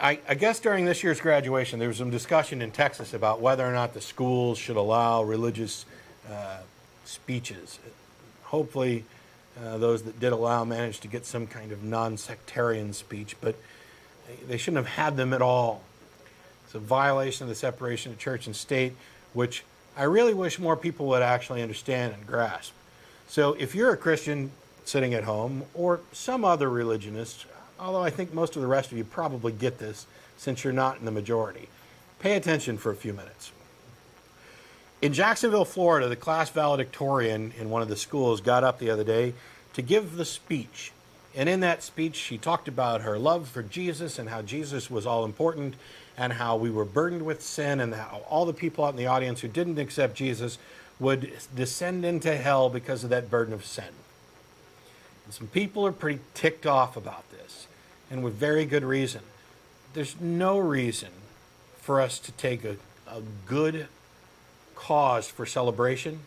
I guess during this year's graduation, there was some discussion in Texas about whether or not the schools should allow religious speeches. Hopefully, those that did allow managed to get some kind of non-sectarian speech, but they shouldn't have had them at all. It's a violation of the separation of church and state, which I really wish more people would actually understand and grasp. So if you're a Christian sitting at home, or some other religionist, although I think most of the rest of you probably get this since you're not in the majority, pay attention for a few minutes. In Jacksonville, Florida, the class valedictorian in one of the schools got up the other day to give the speech. And in that speech, she talked about her love for Jesus and how Jesus was all important and how we were burdened with sin and how all the people out in the audience who didn't accept Jesus would descend into hell because of that burden of sin. And some people are pretty ticked off about this, and with very good reason. There's no reason for us to take a good cause for celebration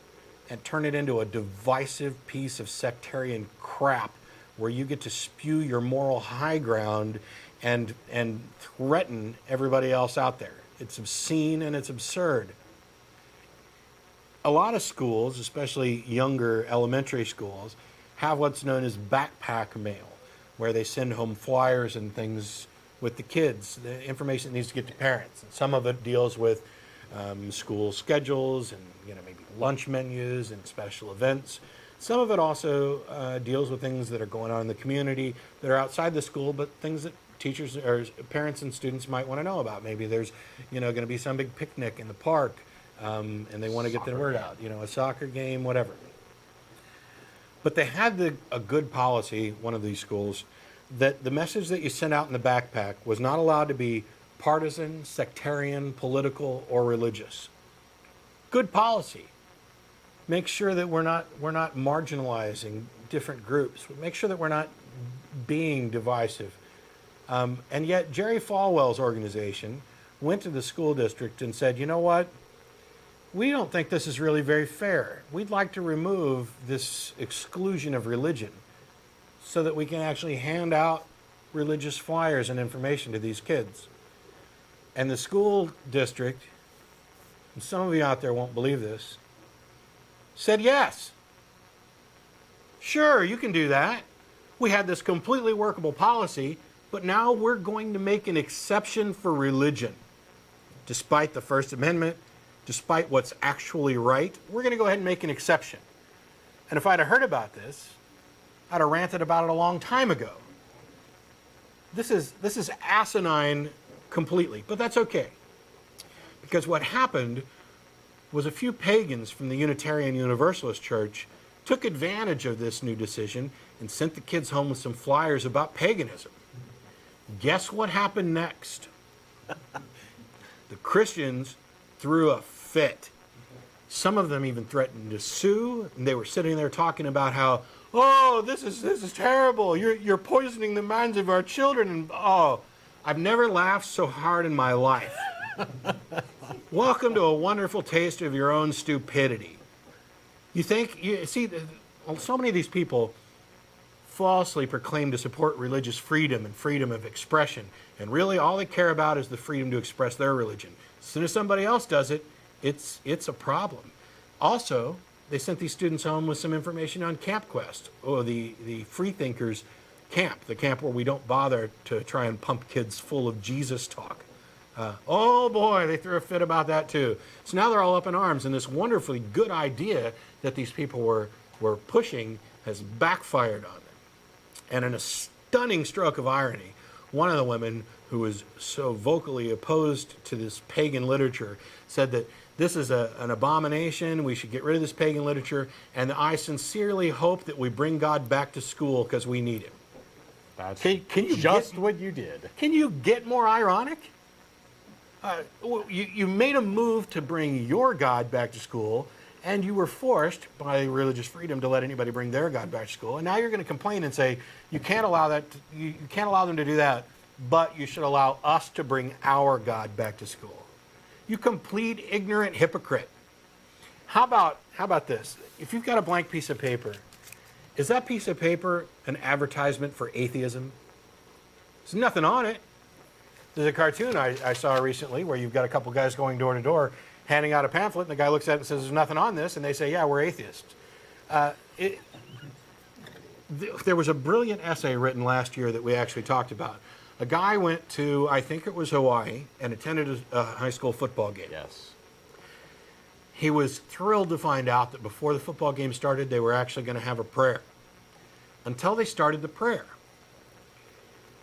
and turn it into a divisive piece of sectarian crap where you get to spew your moral high ground and threaten everybody else out there. It's obscene and it's absurd. A lot of schools, especially younger elementary schools, have what's known as backpack mail, where they send home flyers and things with the kids, the information that needs to get to parents. And some of it deals with school schedules and maybe lunch menus and special events. Some of it also deals with things that are going on in the community that are outside the school, but things that teachers or parents and students might want to know about. Maybe there's going to be some big picnic in the park, and they want to get the word out. A soccer game, whatever. But they had a good policy, one of these schools, that the message that you sent out in the backpack was not allowed to be partisan, sectarian, political, or religious. Good policy. Make sure that we're not marginalizing different groups. Make sure that we're not being divisive. And yet Jerry Falwell's organization went to the school district and said, you know what? We don't think this is really very fair. We'd like to remove this exclusion of religion so that we can actually hand out religious flyers and information to these kids. And the school district, and some of you out there won't believe this, said yes. Sure, you can do that. We had this completely workable policy, but now we're going to make an exception for religion. Despite the First Amendment, despite what's actually right, we're going to go ahead and make an exception. And if I'd have heard about this, I'd have ranted about it a long time ago. This is asinine completely, but that's okay. Because what happened was a few pagans from the Unitarian Universalist Church took advantage of this new decision and sent the kids home with some flyers about paganism. Guess what happened next? The Christians threw a fit. Some of them even threatened to sue, and they were sitting there talking about how, oh, this is terrible. You're poisoning the minds of our children, and oh, I've never laughed so hard in my life. Welcome to a wonderful taste of your own stupidity. You see, so many of these people falsely proclaim to support religious freedom and freedom of expression, and really all they care about is the freedom to express their religion. As soon as somebody else does it, it's a problem. Also, they sent these students home with some information on Camp Quest, or the Freethinkers camp, the camp where we don't bother to try and pump kids full of Jesus talk. Oh boy, they threw a fit about that too. So now they're all up in arms, and this wonderfully good idea that these people were pushing has backfired on them. And in a stunning stroke of irony, one of the women who was so vocally opposed to this pagan literature said that this is an abomination, we should get rid of this pagan literature, and I sincerely hope that we bring God back to school because we need him. That's can you just what you did. Can you get more ironic? You made a move to bring your God back to school, and you were forced by religious freedom to let anybody bring their God back to school. And now you're going to complain and say you can't allow that. You can't allow them to do that, but you should allow us to bring our God back to school. You complete ignorant hypocrite. How about this? If you've got a blank piece of paper, is that piece of paper an advertisement for atheism? There's nothing on it. There's a cartoon I saw recently where you've got a couple guys going door to door, handing out a pamphlet, and the guy looks at it and says, "There's nothing on this," and they say, "Yeah, we're atheists." There was a brilliant essay written last year that we actually talked about. A guy went to, I think it was Hawaii, and attended a high school football game. Yes. He was thrilled to find out that before the football game started, they were actually going to have a prayer. Until they started the prayer.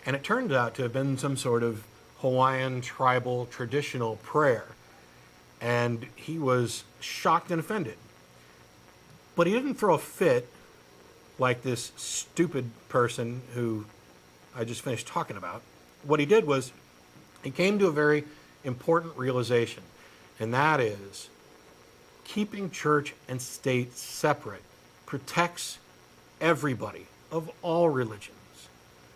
And it turned out to have been some sort of Hawaiian tribal traditional prayer. And he was shocked and offended. But he didn't throw a fit like this stupid person who I just finished talking about. What he did was he came to a very important realization, and that is keeping church and state separate protects everybody of all religions.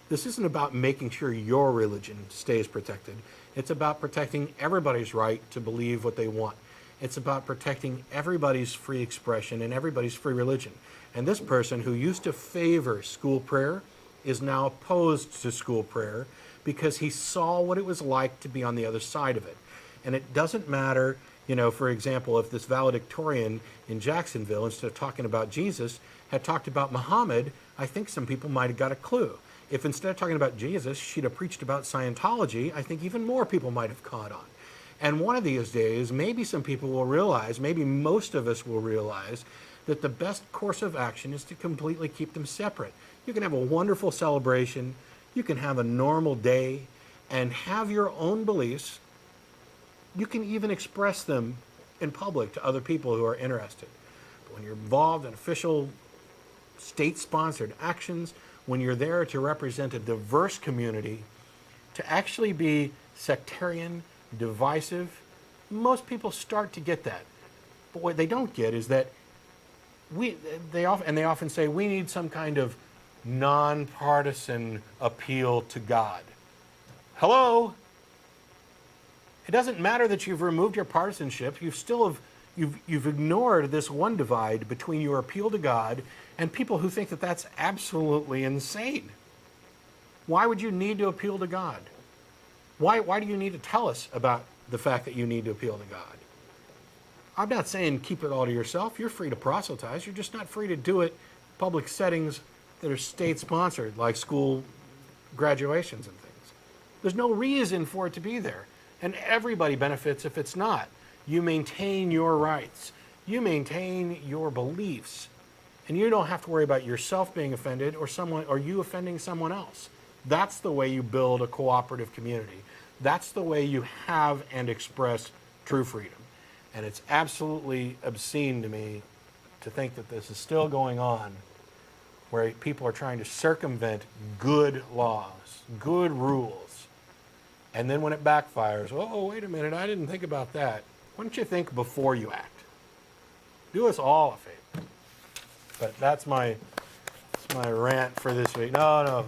This isn't about making sure your religion stays protected. It's about protecting everybody's right to believe what they want. It's about protecting everybody's free expression and everybody's free religion. And this person who used to favor school prayer is now opposed to school prayer because he saw what it was like to be on the other side of it. And it doesn't matter, for example, if this valedictorian in Jacksonville, instead of talking about Jesus, had talked about Muhammad, I think some people might have got a clue. If instead of talking about Jesus, she'd have preached about Scientology, I think even more people might have caught on. And one of these days, maybe some people will realize, maybe most of us will realize, that the best course of action is to completely keep them separate. You can have a wonderful celebration, you can have a normal day, and have your own beliefs. You can even express them in public to other people who are interested. But when you're involved in official state-sponsored actions, when you're there to represent a diverse community, to actually be sectarian, divisive, most people start to get that. But what they don't get is that they often say we need some kind of nonpartisan appeal to God. Hello? It doesn't matter that you've removed your partisanship. You've ignored this one divide between your appeal to God and people who think that that's absolutely insane. Why would you need to appeal to God? Why do you need to tell us about the fact that you need to appeal to God? I'm not saying keep it all to yourself. You're free to proselytize. You're just not free to do it in public settings that are state-sponsored, like school graduations and things. There's no reason for it to be there. And everybody benefits if it's not. You maintain your rights. You maintain your beliefs. And you don't have to worry about yourself being offended or you offending someone else. That's the way you build a cooperative community. That's the way you have and express true freedom. And it's absolutely obscene to me to think that this is still going on, where people are trying to circumvent good laws, good rules. And then when it backfires, oh, wait a minute, I didn't think about that. Why don't you think before you act? Do us all a favor. But that's my rant for this week. No.